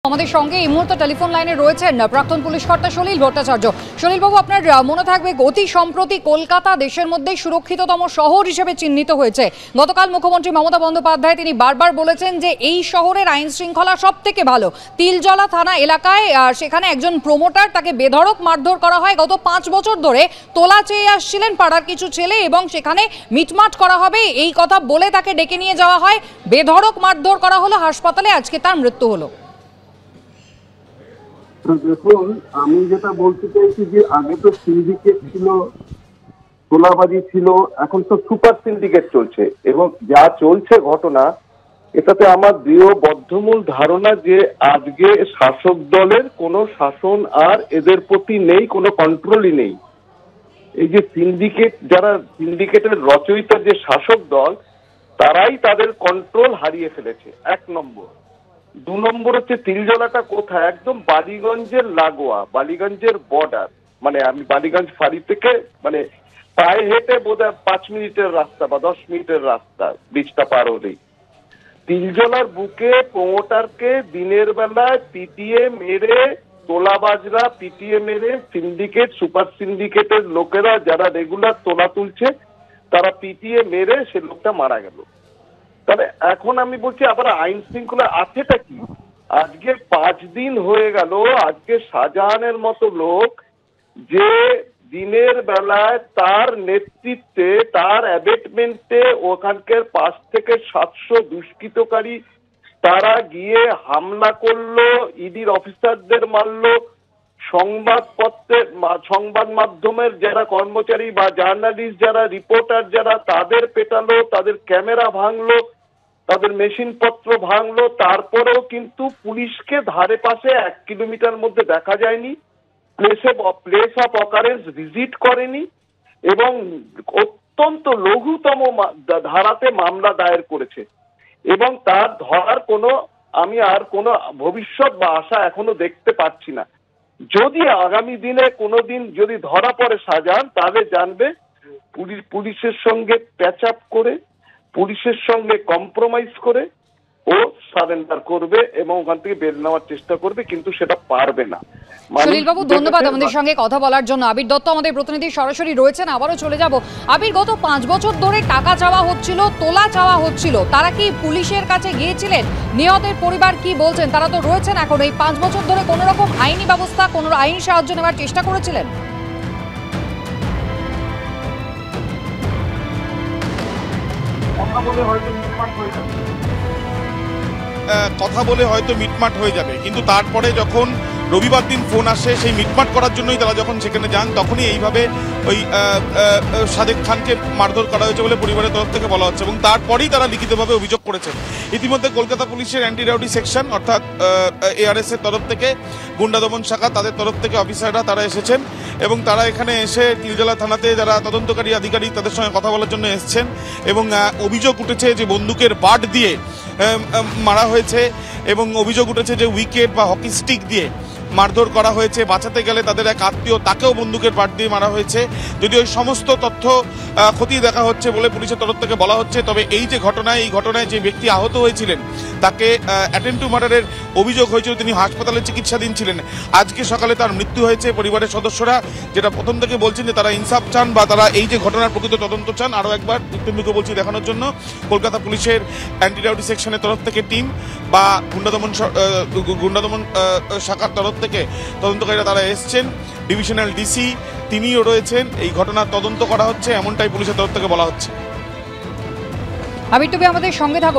আমাদের সঙ্গে এই মুহূর্তে টেলিফোন লাইনে রয়েছেন প্রাক্তন পুলিশ কর্তা সলিল ভট্টাচার্য। সলিল বাবু, আপনার মনে থাকবে অতি সম্প্রতি কলকাতা দেশের মধ্যে সুরক্ষিততম শহর হিসেবে চিহ্নিত হয়েছে। গতকাল মুখ্যমন্ত্রী মমতা বন্দ্যোপাধ্যায় তিনি বারবার বলেছেন যে এই শহরের আইন শৃঙ্খলা সব থেকে ভালো। তিলজলা থানা এলাকায় সেখানে একজন প্রমোটার, তাকে বেধড়ক মারধর করা হয়। গত 5 বছর ধরে তোলা চেয়ে আসছিলেন পাড়ার কিছু ছেলে এবং সেখানে মিটমাট করা হবে এই কথা বলে তাকে ডেকে নিয়ে যাওয়া হয়, বেধড়ক মারধর করা হলো, হাসপাতালে আজকে তার মৃত্যু হলো। দেখুন, আমি যেটা বলতে চাইছি যে আগে তো সিন্ডিকেট ছিল, তোলাবাজি ছিল, এখন তো সুপার সিন্ডিকেট চলছে এবং যা চলছে ঘটনা, এটাতে আমার দৃঢ় বদ্ধমূল ধারণা যে আজকে শাসক দলের কোনো শাসন আর এদের প্রতি নেই, কোনো কন্ট্রোলই নেই। এই যে সিন্ডিকেট, যারা সিন্ডিকেটের রচয়িতা যে শাসক দল, তারাই তাদের কন্ট্রোল হারিয়ে ফেলেছে, 1 নম্বর। 2 নম্বর হচ্ছে তিলজলাটা কোথায়? একদম বালিগঞ্জের লাগোয়া, বালিগঞ্জের বর্ডার। মানে আমি বালিগঞ্জ ফাঁড়ি থেকে মানে পায়ে হেঁটে বোধহয় 5 মিনিটের রাস্তা বা 10 মিনিটের রাস্তা, ব্রিজটা পার হলেই। তিলজলার বুকে প্রমোটারকে দিনের বেলায় পিটিয়ে মেরে, তোলাবাজরা পিটিয়ে মেরে, সিন্ডিকেট, সুপার সিন্ডিকেটের লোকেরা যারা রেগুলার তোলা তুলছে, তারা পিটিয়ে মেরে সে লোকটা মারা গেল। তাহলে এখন আমি বলছি আবার আইন শৃঙ্খলা আছেটা কি? আজকে 5 দিন হয়ে গেল, আজকে শাহজাহানের মতো লোক যে দিনের বেলায় তার নেতৃত্বে, তার অ্যাবেটমেন্টে ওখানকার 5 থেকে 700 দুষ্কৃতকারী তারা গিয়ে হামলা করলো, ইডির অফিসারদের মারলো, সংবাদ মাধ্যমের যারা কর্মচারী বা জার্নালিস্ট, যারা রিপোর্টার যারা, তাদের পেটালো, তাদের ক্যামেরা ভাঙলো, তাদের মেশিনপত্র ভাঙলো। তারপরেও কিন্তু পুলিশকে ধারে পাশে 1 কিলোমিটার মধ্যে দেখা যায়নি, প্লেস অফ অকারেন্স ভিজিট করেনি এবং অত্যন্ত লঘুতম ধারাতে মামলা দায়ের করেছে এবং তার ধরার আমি আর কোনো ভবিষ্যৎ বা আশা এখনো দেখতে পাচ্ছি না। যদি আগামী দিনে কোনোদিন যদি ধরা পড়ে শাহজাহান, তাহলে জানবে পুলিশের সঙ্গে প্যাচ আপ করে, পুলিশের সঙ্গে কম্প্রোমাইজ করে ও সারেন্ডার করবে এবং ওখান থেকে বের নেওয়ার চেষ্টা করবে, কিন্তু সেটা পারবে না। সলিল বাবু, ধন্যবাদ আমাদের সঙ্গে কথা বলার জন্য। আবির দত্ত আমাদের প্রতিনিধি সরাসরি রয়েছেন, আবারও চলে যাব। আবির, গত 5 বছর ধরে টাকা চাওয়া হচ্ছিল, তোলা চাওয়া হচ্ছিল, তারা কি পুলিশের কাছে গিয়েছিলেন? নিহতের পরিবার কি বলছেন? তারা তো রয়েছেন এখন। এই 5 বছর ধরে কোন রকম আইনি ব্যবস্থা, কোন আইনি সাহায্য নেওয়ার চেষ্টা করেছিলেন? কথা বলে হয়তো মিটমাট হয়ে যাবে, কিন্তু তারপরে যখন রবিবার দিন ফোন আসে, সেই মিটমাট করার জন্যই তারা যখন সেখানে যান, তখনই এইভাবে ওই সাদেক খানকে মারধর করা হয়েছে বলে পরিবারের তরফ থেকে বলা হচ্ছে এবং তারপরেই তারা লিখিতভাবে অভিযোগ করেছেন। ইতিমধ্যে কলকাতা পুলিশের অ্যান্টি রাউডি সেকশন অর্থাৎ ARS এর তরফ থেকে, গুন্ডা দমন শাখা, তাদের তরফ থেকে অফিসাররা তারা এসেছেন এবং তারা এখানে এসে তিলজলা থানাতে যারা তদন্তকারী আধিকারিক তাদের সঙ্গে কথা বলার জন্য এসেছেন এবং অভিযোগ উঠেছে যে বন্দুকের বাট দিয়ে মারা হয়েছে এবং অভিযোগ উঠেছে যে উইকেট বা হকি স্টিক দিয়ে মারধর করা হয়েছে। বাঁচাতে গেলে তাদের এক আত্মীয়, তাকেও বন্দুকের বাট দিয়ে মারা হয়েছে। যদি ওই সমস্ত তথ্য খতিয়ে দেখা হচ্ছে বলে পুলিশের তরফ থেকে বলা হচ্ছে। তবে এই যে ঘটনায়, এই ঘটনায় যে ব্যক্তি আহত হয়েছিলেন, তাকে অ্যাটেম্প টু মার্ডারের অভিযোগ হয়েছিল, তিনি হাসপাতালে চিকিৎসাধীন ছিলেন। আজকে সকালে তার মৃত্যু হয়েছে। পরিবারের সদস্যরা যেটা প্রথম থেকে বলছেন যে তারা ইনসাফ চান বা তারা এই যে ঘটনার প্রকৃত তদন্ত চান। আরও একবার মৃত্যুকে বলছি দেখানোর জন্য কলকাতা পুলিশের অ্যান্টি রাউডি সেকশনের তরফ থেকে টিম বা গুন্ডা দমন শাখার তরফ থেকে তদন্তকারীরা তারা এসছেন। ডিভিশনাল ডিসি তিনিও রয়েছেন। এই ঘটনার তদন্ত করা হচ্ছে, এমনটাই পুলিশের তরফ থেকে বলা হচ্ছে। আবির, তুমি আমাদের সঙ্গে থাকো।